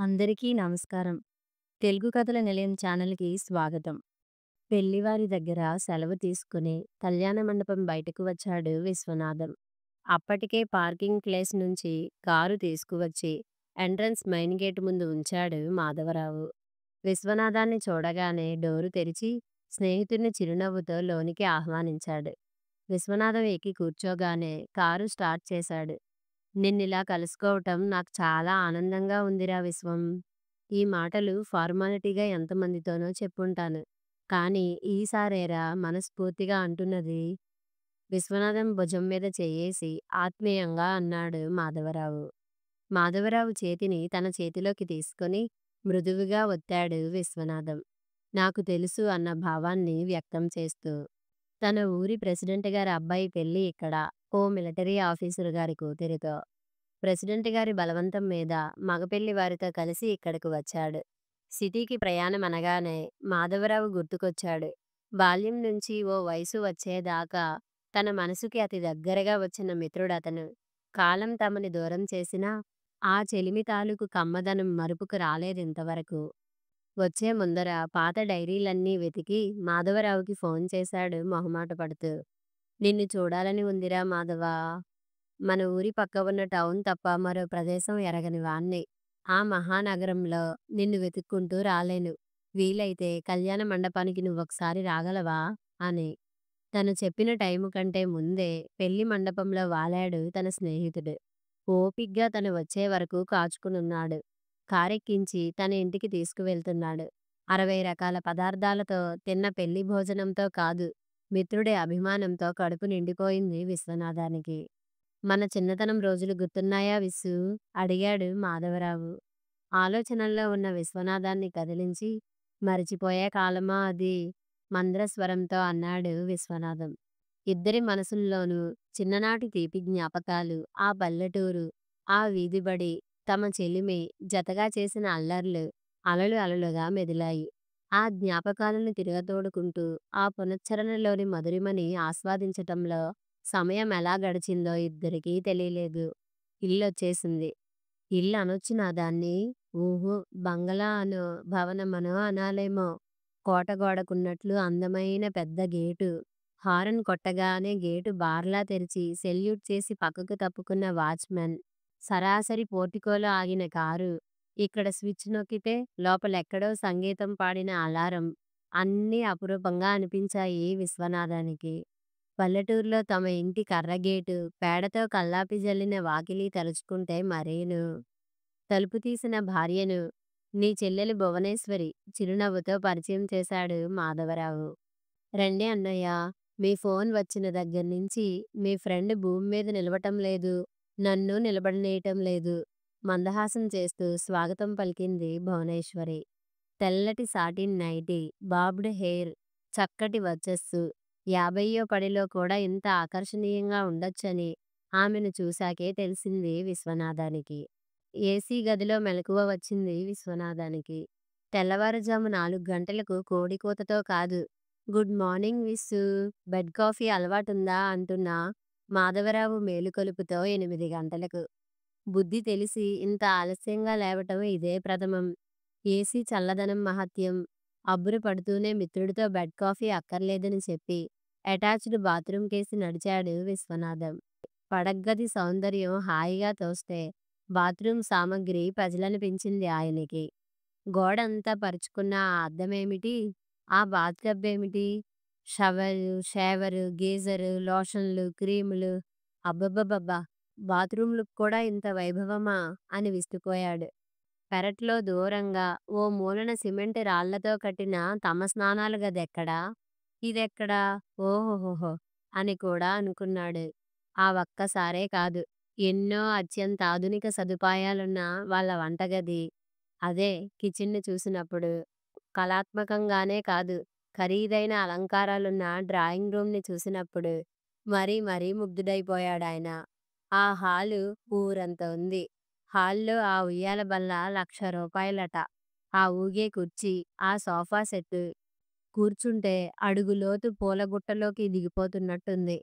అందరికీ నమస్కారం. తెలుగు కథల నిలయం ఛానల్‌కి స్వాగతం. పెళ్లివారి దగ్గర సెలవు తీసుకుని కళ్యాణ మండపం బయటకు వచ్చాడు విశ్వనాథం. అప్పటికే పార్కింగ్ ప్లేస్ నుంచి కారు తీసుకువచ్చి ఎంట్రన్స్ మెయిన్ గేట్ ముందు ఉంచాడు మాధవరావు. విశ్వనాథాన్ని చూడగానే డోరు తెరిచి స్నేహితుడిని చిరునవ్వుతో లోనికి ఆహ్వానించాడు. విశ్వనాథం ఎక్కి కూర్చోగానే కారు స్టార్ట్ చేశాడు. నిన్నిలా కలుసుకోవటం నాకు చాలా ఆనందంగా ఉందిరా విశ్వం. ఈ మాటలు ఫార్మాలిటీగా ఎంతమందితోనో చెప్పుంటాను. కానీ ఈసారేరా మనస్ఫూర్తిగా అంటున్నది. విశ్వనాథం భుజం మీద చెయ్యేసి ఆత్మీయంగా అన్నాడు మాధవరావు. మాధవరావు చేతిని తన చేతిలోకి తీసుకొని మృదువుగా ఒత్తాడు విశ్వనాథం. నాకు తెలుసు అన్న భావాన్ని వ్యక్తం చేస్తూ. తన ఊరి ప్రెసిడెంట్ గారి అబ్బాయి పెళ్లి ఇక్కడ, ఓ మిలిటరీ ఆఫీసరు గారి కూతురితో. ప్రెసిడెంట్ గారి బలవంతం మీద మగపెళ్లి వారితో కలిసి ఇక్కడికి వచ్చాడు. సిటీకి ప్రయాణం అనగానే మాధవరావు గుర్తుకొచ్చాడు. బాల్యం నుంచి ఓ వయసు వచ్చేదాకా తన మనసుకి అతి దగ్గరగా వచ్చిన మిత్రుడతను. కాలం తమని దూరం చేసినా ఆ చెలిమి తాలూకు కమ్మదనం మరుపుకు రాలేదింతవరకు. వచ్చే ముందర పాత డైరీలన్నీ వెతికి మాధవరావుకి ఫోన్ చేశాడు మొహమాట పడుతూ. నిన్ను చూడాలని ఉందిరా మాధవా. మన ఊరి పక్క ఉన్న టౌన్ తప్ప మరో ప్రదేశం ఎరగని వాణ్ణి. ఆ మహానగరంలో నిన్ను వెతుక్కుంటూ రాలేను. వీలైతే కళ్యాణ మండపానికి నువ్వొకసారి రాగలవా అని. తను చెప్పిన టైము కంటే ముందే పెళ్లి మండపంలో వాలాడు తన స్నేహితుడు. ఓపిగ్గా తను వచ్చే వరకు కాచుకునున్నాడు. కారెక్కించి తన ఇంటికి తీసుకువెళ్తున్నాడు. 60 రకాల పదార్థాలతో తిన్న పెళ్లి భోజనంతో కాదు, మిత్రుడి అభిమానంతో కడుపు నిండిపోయింది విశ్వనాథానికి. మన చిన్నతనం రోజులు గుర్తున్నాయా విస్సు? అడిగాడు మాధవరావు. ఆలోచనల్లో ఉన్న విశ్వనాథాన్ని కదిలించి, మరిచిపోయే కాలమా అది? మంద్రస్వరంతో అన్నాడు విశ్వనాథం. ఇద్దరి మనసుల్లోనూ చిన్ననాటి తీపి జ్ఞాపకాలు, ఆ పల్లెటూరు, ఆ వీధిబడి, తమ చెలిమి, జతగా చేసిన అల్లర్లు అలలు అలలుగా మెదిలాయి. ఆ జ్ఞాపకాలను తిరగతోడుకుంటూ ఆ పునశ్చరణలోని మధురిమని ఆస్వాదించటంలో సమయం ఎలా గడిచిందో ఇద్దరికీ తెలియలేదు. ఇల్లొచ్చేసింది. ఇల్లు అనొచ్చునా దాన్ని? ఊహు, బంగళా అనో భవనమనో అనాలేమో. కోటగోడకున్నట్లు అందమైన పెద్ద గేటు. హారన్ కొట్టగానే గేటు బార్లా తెరిచి సెల్యూట్ చేసి పక్కకు తప్పుకున్న వాచ్మెన్. సరాసరి పోర్టికోలో ఆగిన కారు. ఇక్కడ స్విచ్ నొక్కితే లోపలెక్కడో సంగీతం పాడిన అలారం. అన్నీ అపురూపంగా అనిపించాయి విశ్వనాథానికి. పల్లెటూరులో తమ ఇంటి కర్రగేటు, పేడతో కల్లాపి జల్లిన వాకిలి తలుచుకుంటే మరేను. తలుపు తీసిన భార్యను, నీ చెల్లెలు భువనేశ్వరి, చిరునవ్వుతో పరిచయం చేశాడు మాధవరావు. రండి అన్నయ్య, మీ ఫోన్ వచ్చిన దగ్గర్నుంచి మీ ఫ్రెండ్ భూమి మీద నిలవటం లేదు, నన్ను నిలబడనీయటం లేదు. మందహాసం చేస్తూ స్వాగతం పలికింది భువనేశ్వరి. తెల్లటి సాటిన్ నైటీ, బాబ్డ్ హెయిర్, చక్కటి వర్చస్సు. 50వ పడిలో కూడా ఇంత ఆకర్షణీయంగా ఉండొచ్చని ఆమెను చూశాకే తెలిసింది విశ్వనాథానికి. ఏసీ గదిలో మెలకువ వచ్చింది విశ్వనాథానికి. తెల్లవారుజాము 4 గంటలకు కోడికూతతో కాదు, good morning Vissu, bed coffee అలవాటుందా అంటున్న మాధవరావు మేలుకొలుపుతో 8 గంటలకు. బుద్ధి తెలిసి ఇంత ఆలస్యంగా లేవటం ఇదే ప్రథమం. ఏసీ చల్లదనం మహత్యం. అబ్బురు పడుతూనే మిత్రుడితో బెడ్ కాఫీ అక్కర్లేదని చెప్పి అటాచ్డ్ బాత్రూం కేసి నడిచాడు విశ్వనాథం. పడగ్గది సౌందర్యం హాయిగా తోస్తే బాత్రూం సామగ్రి పజిలనిపించింది ఆయనకి. గోడంతా పరుచుకున్న ఆ అద్దమేమిటి, ఆ బాత్టబ్బేమిటి, షవరు, షేవరు, గీజరు, లోషన్లు, క్రీములు. అబ్బబ్బబ్బబ్బా, బాత్రూం లుక్ కూడా ఇంత వైభవమా అని విస్తుపోయాడు. పెరట్లో దూరంగా ఓ మూలన సిమెంట్ రాళ్లతో కట్టిన తమ స్నానాల గదెక్కడా, ఇదెక్కడా, ఓహోహోహో అని కూడా అనుకున్నాడు. ఆ ఒక్కసారే కాదు, ఎన్నో అత్యంత ఆధునిక సదుపాయాలున్న వాళ్ళ వంటగది, అదే కిచెన్ని చూసినప్పుడు, కళాత్మకంగానే కాదు, ఖరీదైన అలంకారాలున్న డ్రాయింగ్ రూమ్ని చూసినప్పుడు మరీ మరీ ముగ్ధుడైపోయాడాయన. ఆ హాలు ఊరంత ఉంది. హాల్లో ఆ ఉయ్యాల బల్ల ₹1,00,000 ఆ ఊగే కుర్చీ, ఆ సోఫా సెట్టు. కూర్చుంటే అడుగులోతు పూలగుట్టలోకి దిగిపోతున్నట్టుంది.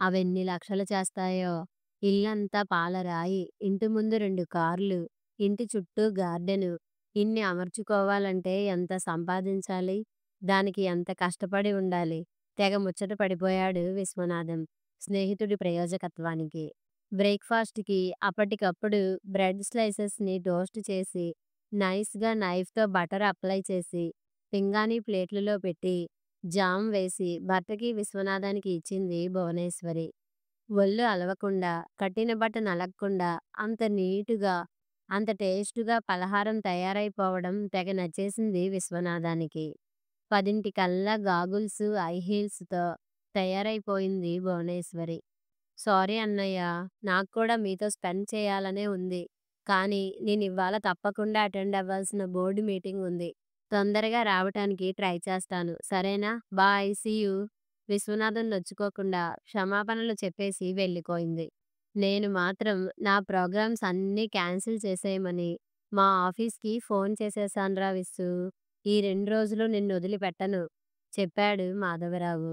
అవెన్ని లక్షలు చేస్తాయో. ఇల్లంతా పాలరాయి, ఇంటి ముందు 2 కార్లు. ఇంటి చుట్టూ గార్డెను. ఇన్ని అమర్చుకోవాలంటే ఎంత సంపాదించాలి? దానికి ఎంత కష్టపడి ఉండాలి? తెగ ముచ్చట పడిపోయాడు విశ్వనాథం స్నేహితుడి ప్రయోజకత్వానికి. బ్రేక్‌ఫాస్ట్‌కి అప్పటికప్పుడు బ్రెడ్ స్లైసెస్‌ని టోస్ట్ చేసి, నైస్‌గా నైఫ్‌తో బటర్ అప్లై చేసి, పింగాణీ ప్లేట్లలో పెట్టి, జామ్ వేసి భర్తకి, విశ్వనాథానికి ఇచ్చింది భువనేశ్వరి. ఒళ్ళు అలవకుండా, కట్టిన బట్ట నలగకుండా, అంత నీటుగా, అంత టేస్టుగా పలహారం తయారైపోవడం తెగ నచ్చేసింది విశ్వనాథానికి. 10:00కల్లా గాగుల్సు, ఐ హీల్స్‌తో తయారైపోయింది భువనేశ్వరి. సారీ అన్నయ్య. నాకు కూడా మీతో స్పెండ్ చేయాలనే ఉంది. కానీ నేనివాళ తప్పకుండా అటెండ్ అవ్వాల్సిన బోర్డు మీటింగ్ ఉంది. తొందరగా రావటానికి ట్రై చేస్తాను. సరేనా? బాయ్. See you. విశ్వనాథం నొచ్చుకోకుండా క్షమాపణలు చెప్పేసి వెళ్ళిపోయింది. నేను మాత్రం నా ప్రోగ్రామ్స్ అన్నీ క్యాన్సిల్ చేసేయమని మా ఆఫీస్‌కి ఫోన్ చేసేశాన్రా విస్సు. ఈ 2 రోజులు నిన్నొదిలిపెట్టను చెప్పాడు మాధవరావు.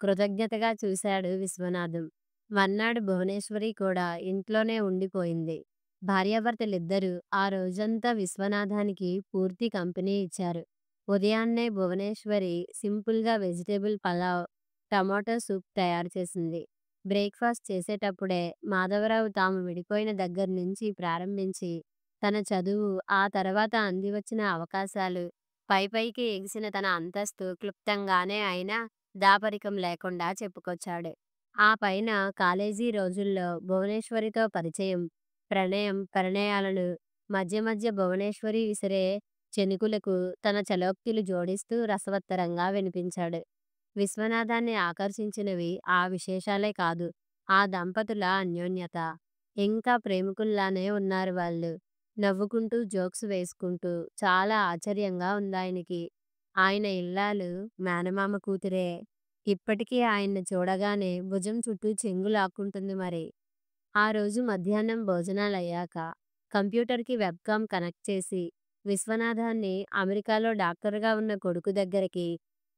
కృతజ్ఞతగా చూశాడు విశ్వనాథం. మర్నాడు భువనేశ్వరి కూడా ఇంట్లోనే ఉండిపోయింది. భార్యాభర్తలిద్దరూ ఆ రోజంతా విశ్వనాథానికి పూర్తి కంపెనీ ఇచ్చారు. ఉదయాన్నే భువనేశ్వరి సింపుల్‌గా వెజిటబుల్ పలావ్, టమాటో సూప్ తయారు చేసింది. బ్రేక్‌ఫాస్ట్ చేసేటప్పుడే మాధవరావు తాము విడిపోయిన దగ్గర్నుంచి ప్రారంభించి, తన చదువు, ఆ తర్వాత అందివచ్చిన అవకాశాలు, పైపైకి ఎగిసిన తన అంతస్తు క్లుప్తంగానే అయినా దాపరికం లేకుండా చెప్పుకొచ్చాడు. ఆ పైన కాలేజీ రోజుల్లో భువనేశ్వరితో పరిచయం, ప్రణయం, పరిణయాలను మధ్య మధ్య భువనేశ్వరి విసిరే చెనుకులకు తన చలోక్తులు జోడిస్తూ రసవత్తరంగా వినిపించాడు. విశ్వనాథాన్ని ఆకర్షించినవి ఆ విశేషాలే కాదు, ఆ దంపతుల అన్యోన్యత. ఇంకా ప్రేమికుల్లానే ఉన్నారు వాళ్ళు. నవ్వుకుంటూ జోక్స్ వేసుకుంటూ. చాలా ఆశ్చర్యంగా ఉందాయనకి. ఆయన ఇల్లాలు మేనమామ కూతురే. ఇప్పటికీ ఆయన్ని చూడగానే భుజం చుట్టూ చెంగు లాక్కుంటుంది మరి. ఆ రోజు మధ్యాహ్నం భోజనాలయ్యాక కంప్యూటర్‌కి వెబ్‌కామ్ కనెక్ట్ చేసి, విశ్వనాథాన్ని అమెరికాలో డాక్టరుగా ఉన్న కొడుకు దగ్గరికి,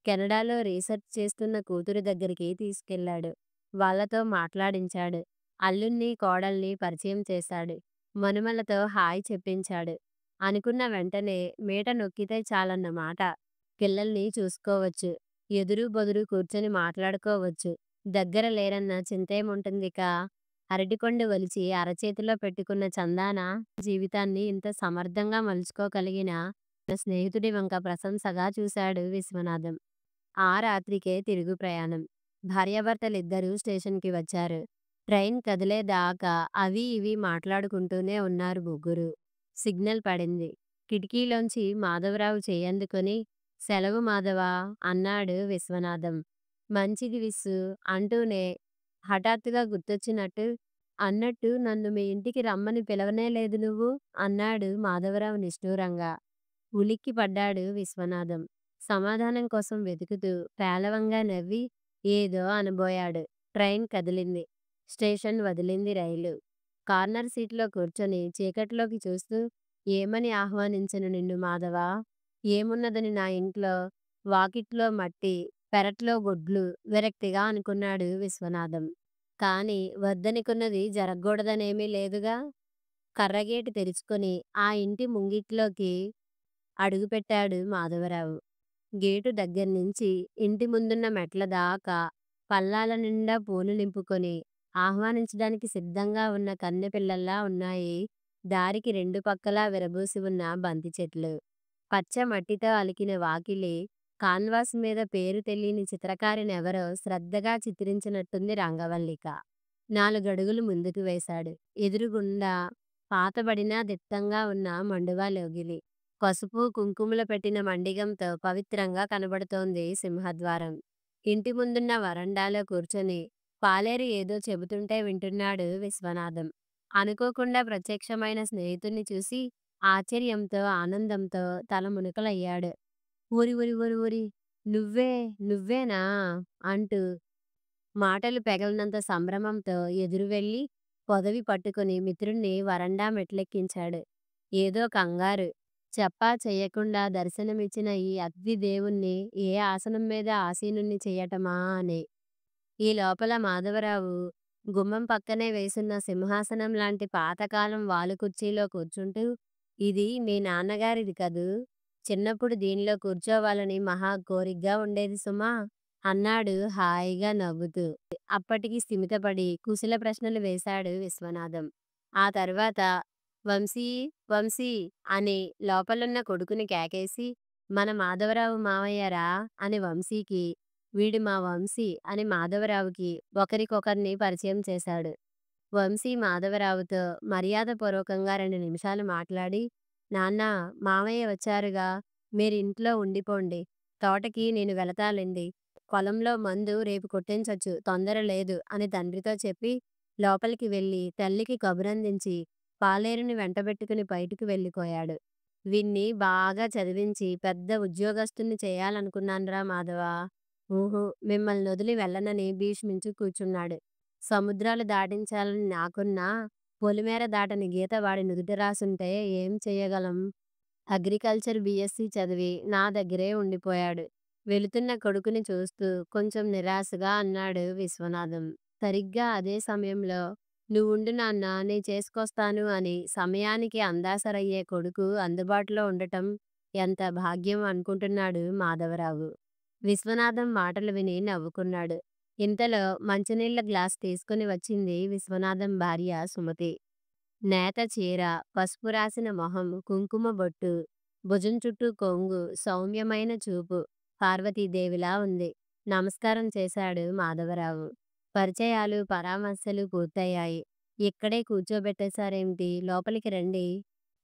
కెనడాలో రీసెర్చ్ చేస్తున్న కూతురి దగ్గరికి తీసుకెళ్ళాడు. వాళ్ళతో మాట్లాడించాడు. అల్లుణ్ణి, కోడల్ని పరిచయం చేశాడు. మనుమలతో హాయ్ చెప్పించాడు. అనుకున్న వెంటనే మీట నొక్కితే చాలన్నమాట. పిల్లల్ని చూసుకోవచ్చు. ఎదురు బొదురు కూర్చొని మాట్లాడుకోవచ్చు. దగ్గర లేరన్న చింతేముంటుందిక. అరటిపండు ఒలిచి అరచేతిలో పెట్టుకున్న చందాన జీవితాన్ని ఇంత సమర్థంగా మలుచుకోగలిగిన తన స్నేహితుడి వంక ప్రశంసగా చూశాడు విశ్వనాథం. ఆ రాత్రికే తిరుగు ప్రయాణం. భార్యాభర్తలిద్దరూ స్టేషన్‌కి వచ్చారు. ట్రైన్ కదిలేదాకా అవి ఇవి మాట్లాడుకుంటూనే ఉన్నారు ముగ్గురు. సిగ్నల్ పడింది. కిటికీలోంచి మాధవరావు చెయ్యందుకొని, సెలవు మాధవా అన్నాడు విశ్వనాథం. మంచిది విస్సు అంటూనే హఠాత్తుగా గుర్తొచ్చినట్టు, అన్నట్టు నన్ను మీ ఇంటికి రమ్మని పిలవనే లేదు నువ్వు అన్నాడు మాధవరావు నిష్ఠూరంగా. ఉలిక్కిపడ్డాడు విశ్వనాథం. సమాధానం కోసం వెతుకుతూ పేలవంగా నవ్వి ఏదో అనబోయాడు. ట్రైన్ కదిలింది. స్టేషన్ వదిలింది రైలు. కార్నర్ సీట్లో కూర్చొని చీకట్లోకి చూస్తూ ఏమని ఆహ్వానించను నిన్ను మాధవా? ఏమున్నదని నా ఇంట్లో? వాకిట్లో మట్టి, పెరట్లో గొడ్లు విరక్తిగా అనుకున్నాడు విశ్వనాథం. కాని వద్దనుకున్నది జరగ్గూడదనేమీ లేదుగా. కర్రగేటు తెరుచుకొని ఆ ఇంటి ముంగిట్లోకి అడుగుపెట్టాడు మాధవరావు. గేటు దగ్గర్నించి ఇంటి ముందున్న మెట్ల దాకా పల్లాల నిండా పూలు నింపుకొని ఆహ్వానించడానికి సిద్ధంగా ఉన్న కన్నెపిల్లల్లా ఉన్నాయి దారికి రెండు పక్కలా విరబూసి ఉన్న బంతి చెట్లు. పచ్చ మట్టితో అలికిన వాకిలి, కాన్వాస్ మీద పేరు తెలియని చిత్రకారినెవరో శ్రద్ధగా చిత్రించినట్టుంది రంగవల్లిక. 4 అడుగులు ముందుకు వేశాడు. ఎదురుగుండా పాతబడినా దిట్టంగా ఉన్న మండువాలోగిలి. పసుపు కుంకుమలు పెట్టిన మండిగంతో పవిత్రంగా కనబడుతోంది సింహద్వారం. ఇంటి ముందున్న వరండాలో కూర్చొని పాలేరు ఏదో చెబుతుంటే వింటున్నాడు విశ్వనాథం. అనుకోకుండా ప్రత్యక్షమైన స్నేహితుణ్ణి చూసి ఆశ్చర్యంతో, ఆనందంతో తల మునకలయ్యాడు. "ఓరి ఓరి ఓరి ఓరి! నువ్వే నువ్వేనా?" అంటూ మాటలు పెగలనంత సంభ్రమంతో ఎదురు వెళ్ళి పొదవి పట్టుకుని మిత్రుణ్ణి వరండా మెట్లెక్కించాడు. ఏదో కంగారు. చెప్పా చెయ్యకుండా దర్శనమిచ్చిన ఈ అతిథి దేవుణ్ణి ఏ ఆసనం మీద ఆసీనుణ్ణి చెయ్యటమా అని. ఈ లోపల మాధవరావు గుమ్మం పక్కనే వేసున్న సింహాసనం లాంటి పాతకాలం వాలుకుర్చీలో కూర్చుంటూ ఇది మీ నాన్నగారిది కదూ! చిన్నప్పుడు దీనిలో కూర్చోవాలని మహా కోరికగా ఉండేది సుమా! అన్నాడు హాయిగా నవ్వుతూ. అప్పటికి స్థిమితపడి కుశల ప్రశ్నలు వేశాడు విశ్వనాథం. ఆ తర్వాత వంశీ! వంశీ! అని లోపలున్న కొడుకుని కేకేసి, మన మాధవరావు మావయ్యరా అని వంశీకి, వీడు మా వంశీ అని మాధవరావుకి ఒకరికొకర్ని పరిచయం చేశాడు. వంశీ మాధవరావుతో మర్యాదపూర్వకంగా 2 నిమిషాలు మాట్లాడి, నాన్నా! మామయ్య వచ్చారుగా, మీరింట్లో ఉండిపోండి. తోటకి నేను వెళతాలెండి. పొలంలో మందు రేపు కొట్టించొచ్చు, తొందర లేదు అని తండ్రితో చెప్పి, లోపలికి వెళ్ళి తల్లికి కబురందించి, పాలేరుని వెంటబెట్టుకుని బయటకు వెళ్ళిపోయాడు. వీణ్ణి బాగా చదివించి పెద్ద ఉద్యోగస్తుణ్ణి చేయాలనుకున్నానురా మాధవా! ఊహూ! మిమ్మల్నొదిలి వెళ్ళనని భీష్మించి కూర్చున్నాడు. సముద్రాలు దాటించాలని నాకున్నా, పొలిమేర దాటని గీత వాడి నుదుట రాసుంటే ఏం చెయ్యగలం? అగ్రికల్చర్ బీఎస్సీ చదివి నా దగ్గరే ఉండిపోయాడు. వెళుతున్న కొడుకుని చూస్తూ కొంచెం నిరాశగా అన్నాడు విశ్వనాథం. సరిగ్గా అదే సమయంలో నువ్వుండు నాన్నా నే చేసుకొస్తాను అని సమయానికి అందాసరయ్యే కొడుకు అందుబాటులో ఉండటం ఎంత భాగ్యం అనుకుంటున్నాడు మాధవరావు. విశ్వనాథం మాటలు విని నవ్వుకున్నాడు. ఇంతలో మంచినీళ్ళ గ్లాస్ తీసుకుని వచ్చింది విశ్వనాథం భార్య సుమతి. నేత చీర, పసుపు రాసిన మొహం, కుంకుమ బొట్టు, భుజం చుట్టూ కొంగు, సౌమ్యమైన చూపు పార్వతీదేవిలా ఉంది. నమస్కారం చేశాడు మాధవరావు. పరిచయాలు, పరామర్శలు పూర్తయ్యాయి. ఇక్కడే కూర్చోబెట్టేశారేమిటి? లోపలికి రండి.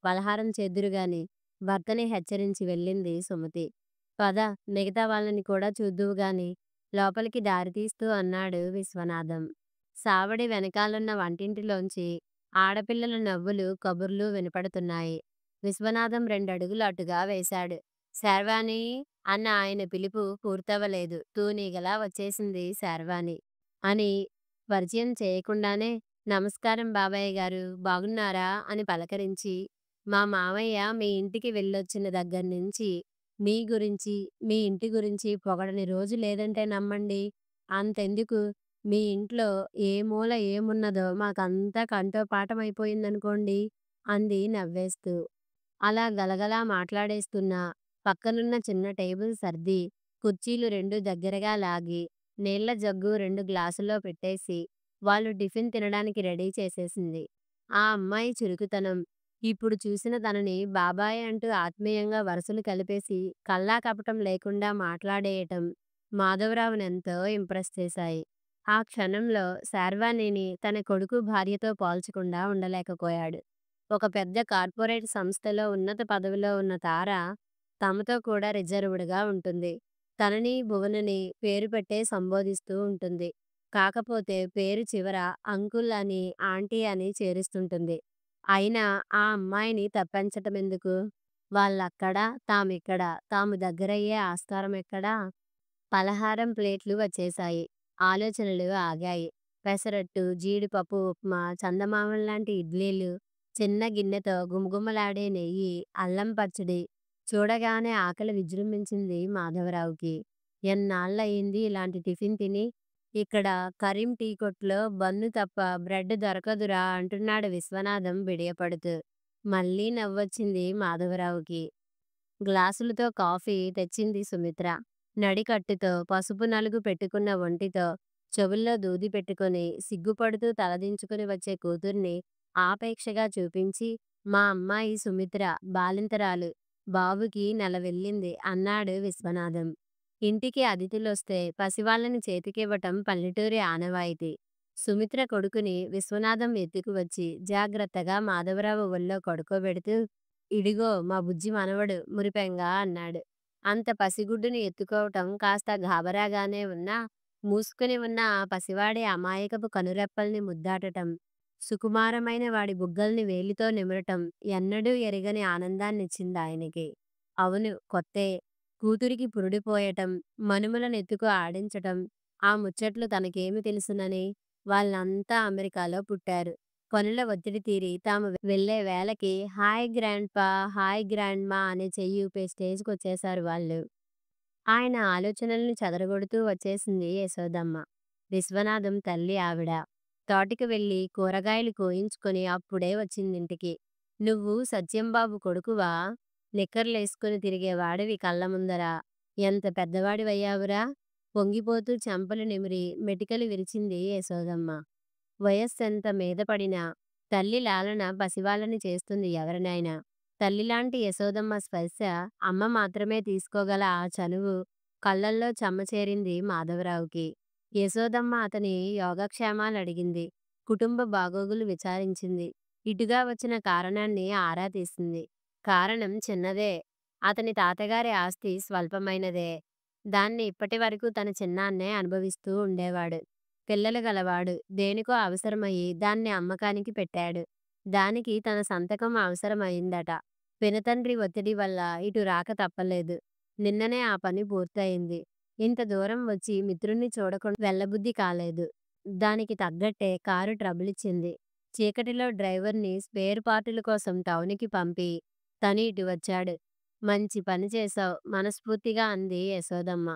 పలహారం చేద్దురుగాని భర్తని హెచ్చరించి వెళ్ళింది సుమతి. పద, మిగతా వాళ్ళని కూడా చూద్దువుగాని లోపలికి దారితీస్తూ అన్నాడు విశ్వనాథం. సావడి వెనకాలన్న వంటింటిలోంచి ఆడపిల్లల నవ్వులు, కబుర్లు వినపడుతున్నాయి. విశ్వనాథం 2 అడుగులు అటుగా వేశాడు. శర్వాణి అన్న ఆయన పిలుపు పూర్తవలేదు. తూనీగలా వచ్చేసింది శర్వాణి. అని పరిచయం చేయకుండానే నమస్కారం బాబాయ్ గారు, బాగున్నారా అని పలకరించి, మా మామయ్య మీ ఇంటికి వెళ్ళొచ్చిన దగ్గర్నుంచి మీ గురించి, మీ ఇంటి గురించి పొగడని రోజు లేదంటే నమ్మండి. అంతెందుకు, మీ ఇంట్లో ఏ మూల ఏమున్నదో మాకంతా కంఠోపాఠమైపోయిందనుకోండి అంది నవ్వేస్తూ. అలా గలగలా మాట్లాడేస్తున్నా పక్కనున్న చిన్న టేబుల్ సర్ది, కుర్చీలు 2 దగ్గరగా లాగి, నీళ్ళ జగ్గు 2 గ్లాసుల్లో పెట్టేసి, వాళ్ళు టిఫిన్ తినడానికి రెడీ చేసేసింది. ఆ అమ్మాయి చురుకుతనం, ఇప్పుడు చూసిన తనని బాబాయ్ అంటూ ఆత్మీయంగా వరసలు కలిపేసి కల్లా కపటం లేకుండా మాట్లాడేయటం మాధవరావునెంతో ఇంప్రెస్ చేశాయి. ఆ క్షణంలో శార్వాణిని తన కొడుకు భార్యతో పోల్చకుండా ఉండలేకపోయాడు. ఒక పెద్ద కార్పొరేట్ సంస్థలో ఉన్నత పదవిలో ఉన్న తార తమతో కూడా రిజర్వ్డ్‌గా ఉంటుంది. తనని, భువనని పేరు పెట్టే సంబోధిస్తూ ఉంటుంది. కాకపోతే పేరు చివర అంకుల్ అని, ఆంటీ అని చేరుస్తుంటుంది. అయినా ఆ అమ్మాయిని తప్పించటమెందుకు? వాళ్ళక్కడ, తామిక్కడ, తాము దగ్గరయ్యే ఆస్కారమెక్కడా? పలహారం ప్లేట్లు వచ్చేశాయి. ఆలోచనలు ఆగాయి. పెసరట్టు, జీడిపప్పు ఉప్మా, చందమామల్లాంటి ఇడ్లీలు, చిన్న గిన్నెతో గుమగుమలాడే నెయ్యి, అల్లం పచ్చడి. చూడగానే ఆకలి విజృంభించింది మాధవరావుకి. ఎన్నాళ్ళయింది ఇలాంటి టిఫిన్ తిని? ఇక్కడ కరీం టీ కొట్లో బన్ను తప్ప బ్రెడ్ దొరకదురా అంటున్నాడు విశ్వనాథం బిడియపడుతూ. మళ్ళీ నవ్వొచ్చింది మాధవరావుకి. గ్లాసులతో కాఫీ తెచ్చింది సుమిత్ర. నడికట్టుతో, పసుపు నలుగు పెట్టుకున్న ఒంటితో, చెవుల్లో దూది పెట్టుకుని, సిగ్గుపడుతూ తలదించుకుని వచ్చే కూతుర్ని ఆపేక్షగా చూపించి, మా అమ్మాయి సుమిత్ర బాలింతరాలు, బాబుకి నెల వెళ్ళింది అన్నాడు విశ్వనాథం. ఇంటికి అతిథులొస్తే పసివాళ్ళని చేతికివ్వటం పల్లెటూరి ఆనవాయితీ. సుమిత్ర కొడుకుని విశ్వనాథం ఎత్తుకువచ్చి జాగ్రత్తగా మాధవరావు ఒళ్ళో పడుకోబెడుతూ, ఇడిగో మా బుజ్జి మనవడు మురిపెంగా అన్నాడు. అంత పసిగుడ్డుని ఎత్తుకోవటం కాస్త గాబరాగానే ఉన్నా, మూసుకుని ఉన్న ఆ పసివాడి అమాయకపు కనురెప్పల్ని ముద్దాటటం, సుకుమారమైన వాడి బుగ్గల్ని వేలితో నిమరటం ఎన్నడూ ఎరగని ఆనందాన్నిచ్చిందాయనకి. అవును, కొత్తే. కూతురికి పురుడిపోయటం, మనుమలనెత్తుకు ఆడించటం, ఆ ముచ్చట్లు తనకేమి తెలుసునని? వాళ్ళంతా అమెరికాలో పుట్టారు. పనుల ఒత్తిడి తీరి తాము వెళ్ళే వేళకి హాయ్ గ్రాండ్ పా, హాయ్ గ్రాండ్ మా అని చెయ్యి ఊపే స్టేజ్‌కొచ్చేశారు వాళ్ళు. ఆయన ఆలోచనల్ని చెదరగొడుతూ వచ్చేసింది యశోదమ్మ. విశ్వనాథం తల్లి ఆవిడ. తోటకి వెళ్ళి కూరగాయలు కోయించుకొని అప్పుడే వచ్చిందింటికి. నువ్వు సత్యంబాబు కొడుకువా? నిక్కర్లేసుకుని తిరిగేవాడివి కళ్ళ ముందర. ఎంత పెద్దవాడివయ్యావురా? పొంగిపోతూ చెంపలు నిమిరి మెటికలు విరిచింది యశోదమ్మ. వయస్సెంత మీద పడినా తల్లి లాలన పసివాళ్ళని చేస్తుంది ఎవరినైనా. తల్లిలాంటి యశోదమ్మ స్పర్శ అమ్మ మాత్రమే తీసుకోగల ఆ చనువు కళ్ళల్లో చెమ్మచేరింది మాధవరావుకి. యశోదమ్మ అతని యోగక్షేమాలడిగింది. కుటుంబ బాగోగులు విచారించింది. ఇటుగా వచ్చిన కారణాన్ని ఆరా తీసింది. కారణం చిన్నదే. అతని తాతగారి ఆస్తి స్వల్పమైనదే. దాన్ని ఇప్పటివరకు తన చిన్నాన్నే అనుభవిస్తూ ఉండేవాడు. పిల్లలు గలవాడు. దేనికో అవసరమయ్యి దాన్ని అమ్మకానికి పెట్టాడు. దానికి తన సంతకం అవసరమయిందట. పినతండ్రి ఒత్తిడి వల్ల ఇటు రాక తప్పలేదు. నిన్ననే ఆ పని పూర్తయింది. ఇంత దూరం వచ్చి మిత్రుణ్ణి చూడకుండా వెళ్ళబుద్ధి కాలేదు. దానికి తగ్గట్టే కారు ట్రబులిచ్చింది. చీకటిలో డ్రైవర్ని స్పేర్ పార్టుల కోసం టౌనుకి పంపి తను ఇటు వచ్చాడు. మంచి పని చేశావు మనస్ఫూర్తిగా అంది యశోదమ్మ.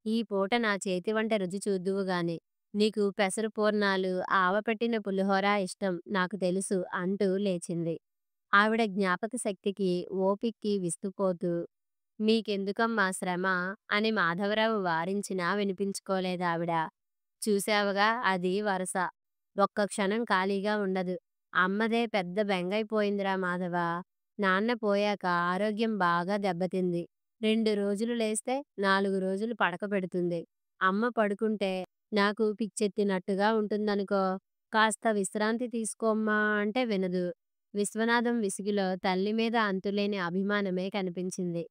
ఈ పూట నా చేతి వంట రుచి చూద్దువుగాని. నీకు పెసరు పూర్ణాలు, ఆవపెట్టిన పులిహోర ఇష్టం నాకు తెలుసు అంటూ లేచింది. ఆవిడ జ్ఞాపక శక్తికి, ఓపిక్కి విస్తుపోతూ మీకెందుకమ్మా శ్రమ అని మాధవరావు వారించినా వినిపించుకోలేదావిడ. చూశావుగా అది వరస. ఒక్క క్షణం ఖాళీగా ఉండదు. అమ్మదే పెద్ద బెంగైపోయిందిరా మాధవ. నాన్న పోయాక ఆరోగ్యం బాగా దెబ్బతింది. 2 రోజులు లేస్తే 4 రోజులు పడక పెడుతుంది. అమ్మ పడుకుంటే నాకు పిచ్చెత్తినట్టుగా ఉంటుందనుకో. కాస్త విశ్రాంతి తీసుకోమ్మా అంటే వినదు. విశ్వనాథం విసుగులో తల్లి మీద అంతులేని అభిమానమే కనిపించింది.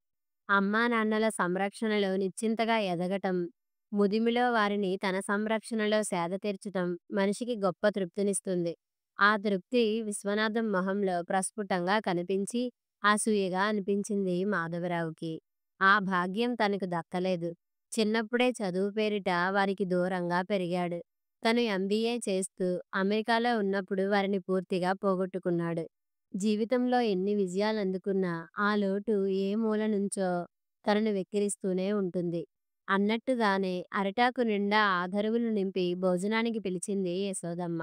అమ్మా నాన్నల సంరక్షణలో నిశ్చింతగా ఎదగటం, ముదిమిలో వారిని తన సంరక్షణలో సేద తీర్చటం మనిషికి గొప్ప తృప్తినిస్తుంది. ఆ తృప్తి విశ్వనాథం మొహంలో ప్రస్ఫుటంగా కనిపించి అసూయగా అనిపించింది మాధవరావుకి. ఆ భాగ్యం తనకు దక్కలేదు. చిన్నప్పుడే చదువు పేరిట వారికి దూరంగా పెరిగాడు. తను ఎంబీఏ చేస్తూ అమెరికాలో ఉన్నప్పుడు వారిని పూర్తిగా పోగొట్టుకున్నాడు. జీవితంలో ఎన్ని విజయాలందుకున్నా ఆ లోటు ఏ మూల నుంచో తనను వెక్కిరిస్తూనే ఉంటుంది. అన్నట్టుగానే అరిటాకు నిండా ఆధరువులు నింపి భోజనానికి పిలిచింది యశోదమ్మ.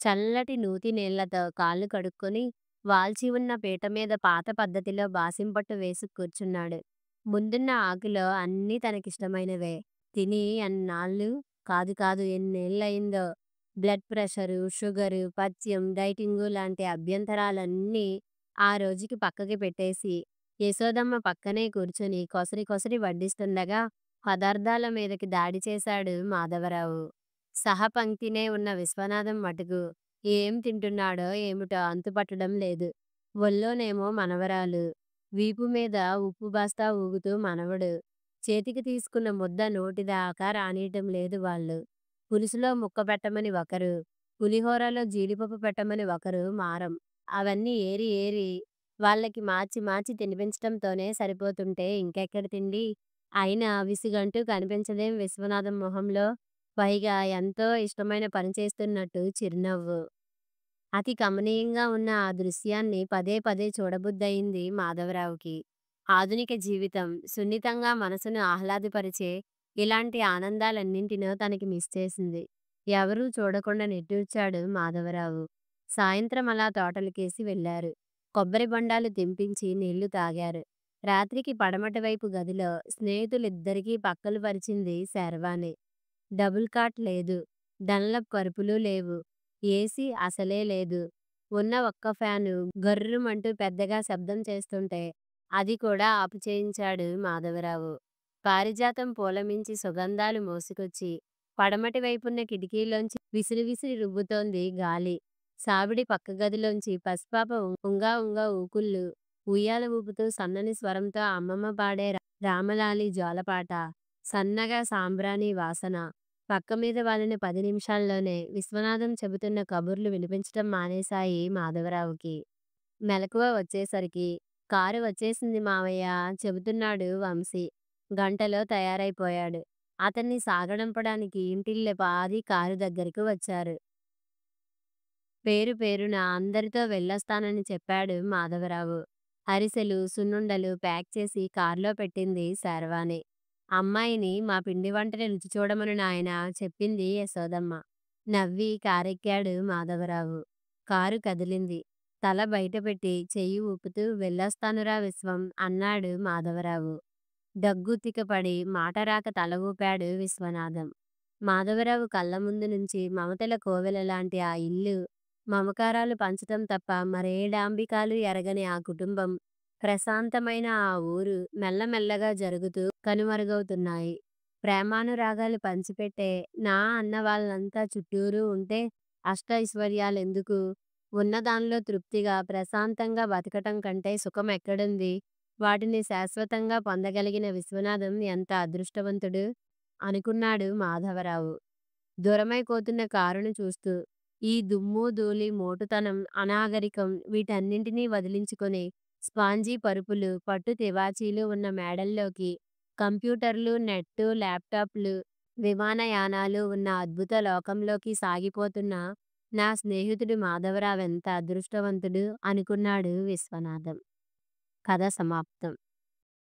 చల్లటి నూతి నీళ్లతో కాళ్ళు కడుక్కొని వాల్చి ఉన్న పీట మీద పాత పద్ధతిలో బాసింపట్టు వేసి కూర్చున్నాడు. ముందున్న ఆకులో అన్నీ తనకిష్టమైనవే. తిని అన్నాళ్ళు కాదు కాదు ఎన్నేళ్ళయిందో. బ్లడ్ ప్రెషరు, షుగరు, పథ్యం, డైటింగు లాంటి అభ్యంతరాలన్నీ ఆ రోజుకి పక్కకి పెట్టేసి యశోదమ్మ పక్కనే కూర్చుని కొసరి కొసరి వడ్డిస్తుండగా పదార్థాల మీదకి దాడి చేశాడు మాధవరావు. సహపంక్తినే ఉన్న విశ్వనాథం మటుకు ఏం తింటున్నాడో ఏమిటో అంతుపట్టడం లేదు. ఒళ్ళోనేమో మనవరాలు, వీపు మీద ఉప్పు బస్తా ఊగుతూ మనవడు. చేతికి తీసుకున్న ముద్ద నోటిదాకా రానీయటం లేదు వాళ్ళు. పులుసులో ముక్క పెట్టమని ఒకరు, పులిహోరలో జీడిపప్పు పెట్టమని ఒకరు మారం. అవన్నీ ఏరి ఏరి వాళ్ళకి మార్చి మార్చి తినిపించటంతోనే సరిపోతుంటే ఇంకెక్కడ తిండి? అయినా విసుగంటూ కనిపించదేం విశ్వనాథం మొహంలో. పైగా ఎంతో ఇష్టమైన పని చేస్తున్నట్టు చిరునవ్వు. అతి కమనీయంగా ఉన్న ఆ దృశ్యాన్ని పదే పదే చూడబుద్దయింది మాధవరావుకి. ఆధునిక జీవితం సున్నితంగా మనసును ఆహ్లాదపరిచే ఇలాంటి ఆనందాలన్నింటినో తనకి మిస్ చేసింది. ఎవరూ చూడకుండా నిట్టూర్చాడు మాధవరావు. సాయంత్రం అలా తోటలకేసి వెళ్లారు. కొబ్బరి బొండాలు తెంపించి నీళ్లు తాగారు. రాత్రికి పడమటి వైపు గదిలో స్నేహితులిద్దరికీ పక్కలు పరిచింది శర్వాణి. డబుల్ కాట్ లేదు. డన్లప్ పరుపులు లేవు. ఏసీ అసలే లేదు. ఉన్న ఒక్క ఫ్యాను గర్రుమంటూ పెద్దగా శబ్దం చేస్తుంటే అది కూడా ఆపు చేయించాడు మాధవరావు. పారిజాతం పూలమించి సుగంధాలు మోసుకొచ్చి పడమటి వైపున్న కిటికీలోంచి విసిరి విసిరి రుబ్బుతోంది గాలి. సావిడి పక్క గదిలోంచి పసిపాప ఉంగా ఉంగా ఊకుళ్ళు ఉయ్యాల ఊపుతూ సన్నని స్వరంతో అమ్మమ్మ పాడే రామలాలి జోలపాట, సన్నగా సాంబ్రాణి వాసన. పక్క మీద వాలిన 10 నిమిషాల్లోనే విశ్వనాథం చెబుతున్న కబుర్లు వినిపించటం మానేశాయి మాధవరావుకి. మెలకువ వచ్చేసరికి కారు వచ్చేసింది మావయ్య చెబుతున్నాడు వంశీ. గంటలో తయారైపోయాడు. అతన్ని సాగనంపడానికి ఇంటిల్లపాది కారు దగ్గరికి వచ్చారు. పేరు పేరున అందరితో వెళ్ళొస్తానని చెప్పాడు మాధవరావు. అరిసెలు, సున్నుండలు ప్యాక్ చేసి కారులో పెట్టింది శర్వాణి. అమ్మాయిని మా పిండి వంటని రుచి చూడమను నాయనా చెప్పింది యశోదమ్మ. నవ్వి కారెక్కాడు మాధవరావు. కారు కదిలింది. తల బయటపెట్టి చెయ్యి ఊపుతూ వెళ్ళొస్తానురా విశ్వం అన్నాడు మాధవరావు. దగ్గుత్తికపడి మాట రాక తల ఊపాడు విశ్వనాథం. మాధవరావు కళ్ళ ముందు నుంచి మమతల కోవెలలాంటి ఆ ఇల్లు, మమకారాలు పంచటం తప్ప మరే డాంబికాలు ఎరగని ఆ కుటుంబం, ప్రశాంతమైన ఆ ఊరు మెల్లమెల్లగా జరుగుతూ కనుమరుగవుతున్నాయి. ప్రేమానురాగాలు పంచిపెట్టే నా అన్న వాళ్ళంతా చుట్టూరూ ఉంటే అష్టైశ్వర్యాలెందుకు? ఉన్నదానిలో తృప్తిగా ప్రశాంతంగా బతకటం కంటే సుఖమెక్కడుంది? వాటిని శాశ్వతంగా పొందగలిగిన విశ్వనాథం ఎంత అదృష్టవంతుడు అనుకున్నాడు మాధవరావు. దూరమైపోతున్న కారును చూస్తూ. ఈ దుమ్ము ధూళి మోటుతనం అనాగరికం వీటన్నింటినీ వదిలించుకొని స్పాంజీ పరుపులు పట్టు తివాచీలు ఉన్న మేడల్లోకి, కంప్యూటర్లు నెట్టు ల్యాప్టాప్లు విమానయానాలు ఉన్న అద్భుత లోకంలోకి సాగిపోతున్న నా స్నేహితుడు మాధవరావెంత అదృష్టవంతుడు అనుకున్నాడు విశ్వనాథం. కథ సమాప్తం.